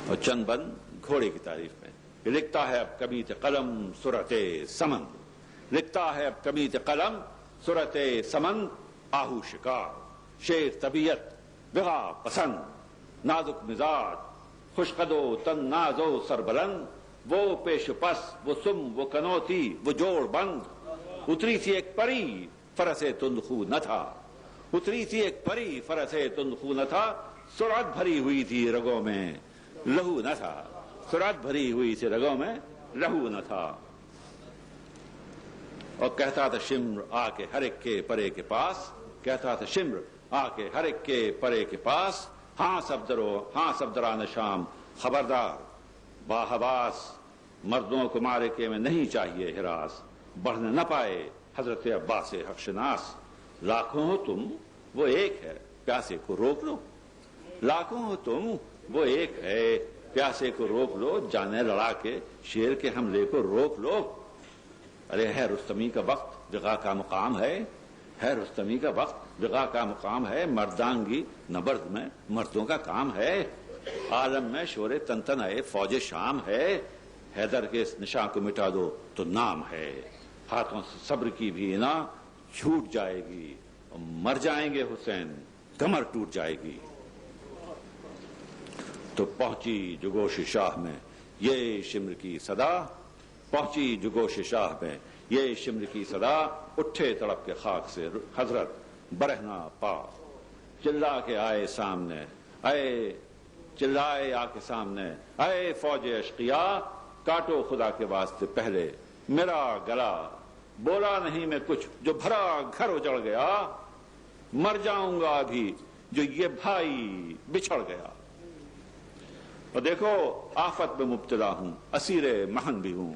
اور چند بند گھوڑے کی تعریف میں. لکھتا ہے اب کمیت قلم صورت سمن، لکھتا ہے اب کمیت قلم صورت سمن. آہو شکار شیر طبیعت بغا پسند، نازک مزاج خوش قد و تن ناز و سربلند. وہ پیش پس وہ سم وہ کنوتی وہ جوڑ بند. اتری سی ایک پری فرس تندخو نہ تھا، اتری سی ایک پری فرس تندخو نہ تھا. سرعت بھری ہوئی تھی رگوں میں لہو نہ تھا، سرعت بھری ہوئی تھی رگوں میں لہو نہ تھا. اور کہتا تھا شمر آ کے ہر ایک کے پرے کے پاس، کہتا تھا شمر آ کے ہر ایک کے پرے کے پاس. ہاں سب درو ہاں سب دران شام خبردار، باحواس مردوں کو معرکے میں نہیں چاہیے ہراس. بڑھنے نہ پائے حضرت عباس حق شناس. لاکھوں ہو تم وہ ایک ہے پیاسے کو روک لو، لاکھوں ہو تم وہ ایک ہے پیاسے کو روک لو. جانے لڑا کے شیر کے حملے کو روک لو. ارے ہے رستمی کا وقت لقا کا مقام ہے، ہے رستمی کا وقت لقا کا مقام ہے. مردانگی نبرد میں مردوں کا کام ہے. عالم میں شور تن آئے فوج شام ہے. حیدر کے اس نشان کو مٹا دو تو نام ہے. ہاتھوں سے صبر کی بھی نا چھوٹ جائے گی، اور مر جائیں گے حسین کمر ٹوٹ جائے گی. تو پہنچی جو گوش شاہ میں یہ شمر کی صدا، پہنچی جو گوش شاہ میں یہ شمر کی صدا. اٹھے تڑپ کے خاک سے حضرت برہنہ پاک. چلا کے آئے سامنے آئے، چلائے آ کے سامنے اے فوج اشقیا. کاٹو خدا کے واسطے پہلے میرا گلا، بولا نہیں میں کچھ جو بھرا گھر اجڑ گیا. مر جاؤں گا ابھی جو یہ بھائی بچھڑ گیا. اور دیکھو آفت میں مبتلا ہوں اسیر محن بھی ہوں،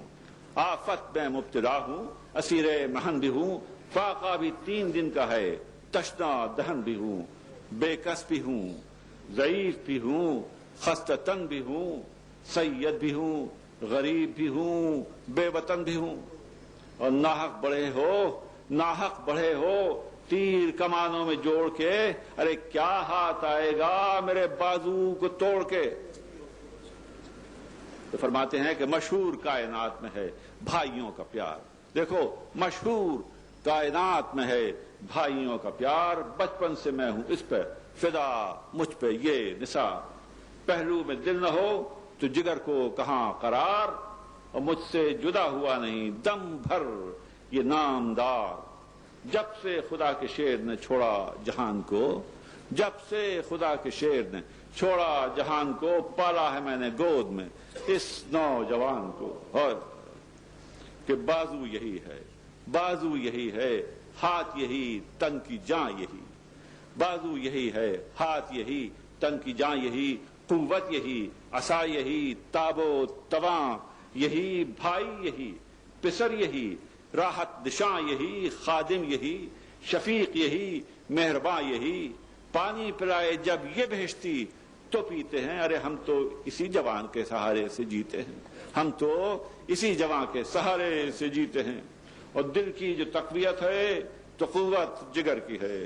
آفت میں مبتلا ہوں اسیر محن بھی ہوں. فاقہ بھی 3 دن کا ہے تشنا دہن بھی ہوں. بے کس بھی ہوں ضعیف بھی ہوں خستہ تن بھی ہوں. سید بھی ہوں غریب بھی ہوں بے وطن بھی ہوں. اور ناحق بڑھے ہو ناحق بڑھے ہو تیر کمانوں میں جوڑ کے. ارے کیا ہاتھ آئے گا میرے بازو کو توڑ کے. تو فرماتے ہیں کہ مشہور کائنات میں ہے بھائیوں کا پیار. دیکھو مشہور کائنات میں ہے بھائیوں کا پیار. بچپن سے میں ہوں اس پہ فدا مجھ پہ یہ نثار. پہلو میں دل نہ ہو تو جگر کو کہاں قرار. اور مجھ سے جدا ہوا نہیں دم بھر یہ نامدار. جب سے خدا کے شیر نے چھوڑا جہان کو، جب سے خدا کے شیر نے چھوڑا جہان کو. پالا ہے میں نے گود میں اس نوجوان کو. اور کہ بازو یہی ہے بازو یہی ہے ہاتھ یہی تن کی جاں یہی. بازو یہی ہے ہاتھ یہی تن کی جاں یہی. قوت یہی عصا یہی تاب و تواں یہی. بھائی یہی پسر یہی راحت نشاں یہی. خادم یہی شفیق یہی مہرباں یہی. پانی پلائے جب یہ بہشتی تو پیتے ہیں. ارے ہم تو اسی جوان کے سہارے سے جیتے ہیں، ہم تو اسی جوان کے سہارے سے جیتے ہیں. اور دل کی جو تقویت ہے تو قوت جگر کی ہے.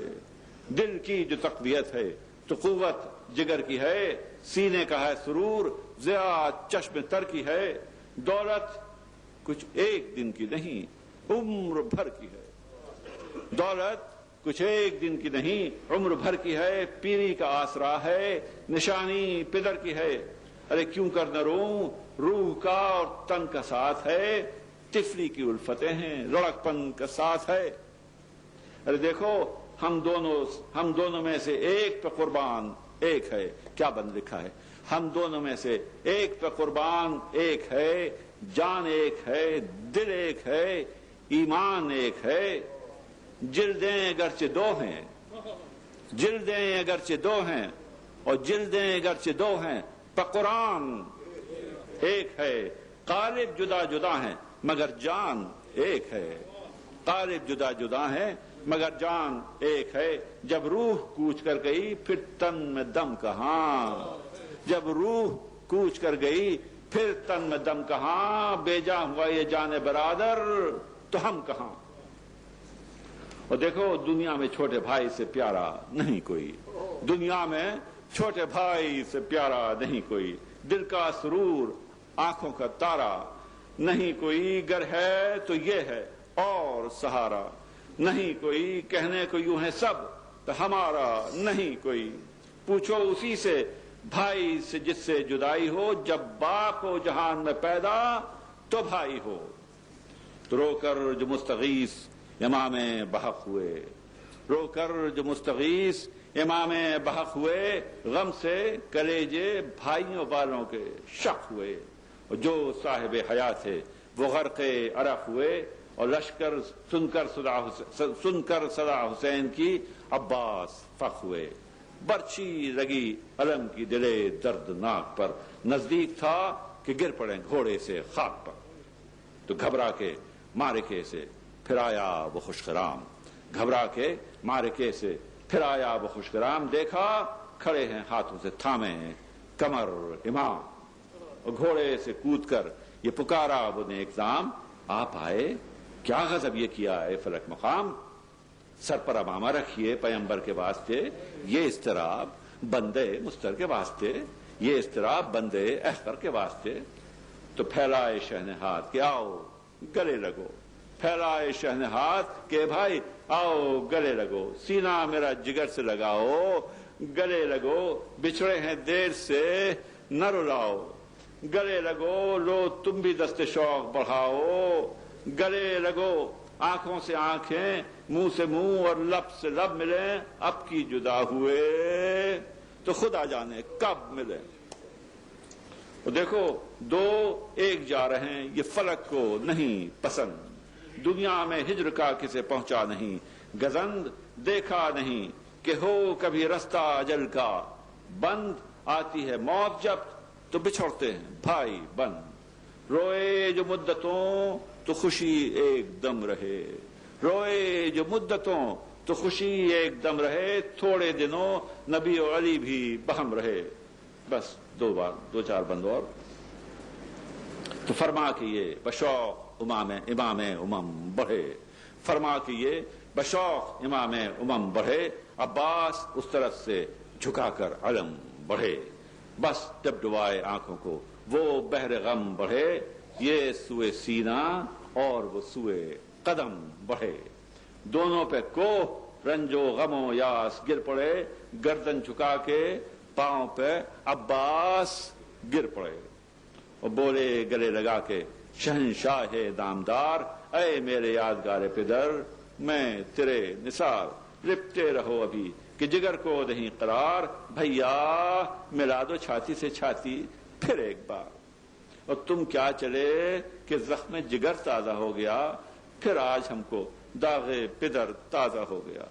دل کی جو تقویت ہے تو قوت جگر کی ہے. سینے کا ہے سرور ضیاء چشم تر کی ہے. دولت کچھ ایک دن کی نہیں عمر بھر کی ہے. دولت کچھ ایک دن کی نہیں عمر بھر کی ہے. پیری کا آسرا ہے نشانی پدر کی ہے. ارے کیوں کر نہ روؤں روح کا اور تن کا ساتھ ہے. طفلی کی الفتیں ہیں لڑکپن کا ساتھ ہے. ارے دیکھو ہم دونوں میں سے ایک پہ قربان ایک ہے. کیا بند لکھا ہے؟ ہم دونوں میں سے ایک پہ قربان ایک ہے. جان ایک ہے دل ایک ہے ایمان ایک ہے. جلدیں اگرچہ 2 ہیں، جلدیں اگرچہ 2 ہیں اور جلدیں اگرچہ 2 ہیں پہ قرآن ایک ہے. قالب جدا جدا ہیں مگر جان ایک ہے. قالب جدا جدا ہیں مگر جان ایک ہے. جب روح کوچ کر گئی پھر تن میں دم کہاں. جب روح کوچ کر گئی پھر تن میں دم کہاں. بے جاں ہوا یہ جان برادر تو ہم کہاں. اور دیکھو دنیا میں چھوٹے بھائی سے پیارا نہیں کوئی. دنیا میں چھوٹے بھائی سے پیارا نہیں کوئی. دل کا سرور آنکھوں کا تارا، نہیں کوئی گر ہے تو یہ ہے اور سہارا، نہیں کوئی کہنے کو یوں ہے سب تو ہمارا نہیں کوئی، پوچھو اسی سے بھائی سے جس سے جدائی ہو، جب باپ ہو جہان میں پیدا تو بھائی ہو۔ تو رو کر جو مستغیث امام بحق ہوئے، رو کر جو مستغیث امام بحق ہوئے، غم سے کلیجے بھائیوں والوں کے شق ہوئے، اور جو صاحب حیات تھے وہ غرق عرق ہوئے، اور لشکر سن کر صدا حسین کی عباس فخ ہوئے۔ برچھی لگی علم کی دلے دردناک پر، نزدیک تھا کہ گر پڑیں گھوڑے سے خاک پر، تو گھبرا کے معرکے سے پھر آیا وہ خوشخرام، گھبرا کے معرکے سے پھر آیا وہ خوشخرام، دیکھا کھڑے ہیں ہاتھوں سے تھامے کمر امام، اور گھوڑے سے کود کر یہ پکارا وہ نے اقدام، آپ آئے کیا غضب یہ کیا ہے فلک مقام، سر پر امامہ رکھیے پیمبر کے واسطے، یہ اضطراب بندے مستر کے واسطے، یہ اضطراب بندے احقر کے واسطے۔ تو پھیلائے شہن ہاتھ کہ آؤ گلے لگو، پھیلائے شہن ہاتھ کہ بھائی آؤ گلے لگو، سینہ میرا جگر سے لگاؤ، گلے لگو، بچھڑے ہیں دیر سے نہ رلاؤ، گلے لگو، لو تم بھی دست شوق بڑھاؤ، گلے لگو، آنکھوں سے آنکھیں، منہ سے منہ اور لب سے لب ملیں، اب کی جدا ہوئے تو خدا جانے کب ملے۔ دیکھو دو ایک جا رہے ہیں، یہ فلک کو نہیں پسند، دنیا میں ہجر کا کسے پہنچا نہیں، گزند دیکھا نہیں کہ ہو کبھی رستہ اجل کا بند، آتی ہے موت جب تو بچھڑتے ہیں بھائی بند، روئے جو مدتوں تو خوشی ایک دم رہے، روئے جو مدتوں تو خوشی ایک دم رہے، تھوڑے دنوں نبی و علی بھی بہم رہے۔ بس دو چار بند اور تو فرما کہ یہ بشوق امام بڑھے، فرما کہ یہ بشوق امام بڑھے، عباس اس طرف سے جھکا کر علم بڑھے، بس جب ڈبائے آنکھوں کو وہ بحر غم بڑھے، یہ سوئے سینہ اور وہ سوئے قدم بڑھے، دونوں پہ کوہ رنج و غم و یاس گر پڑے، گردن جھکا کے پاؤں پہ عباس گر پڑے، اور بولے گلے لگا کے شہنشاہ دامدار، اے میرے یادگار پدر، میں تیرے نثار، لپٹے رہو ابھی کہ جگر کو نہیں قرار، بھیا ملا دو چھاتی سے چھاتی پھر ایک بار، اور تم کیا چلے کہ زخم جگر تازہ ہو گیا، پھر آج ہم کو داغ پدر تازہ ہو گیا۔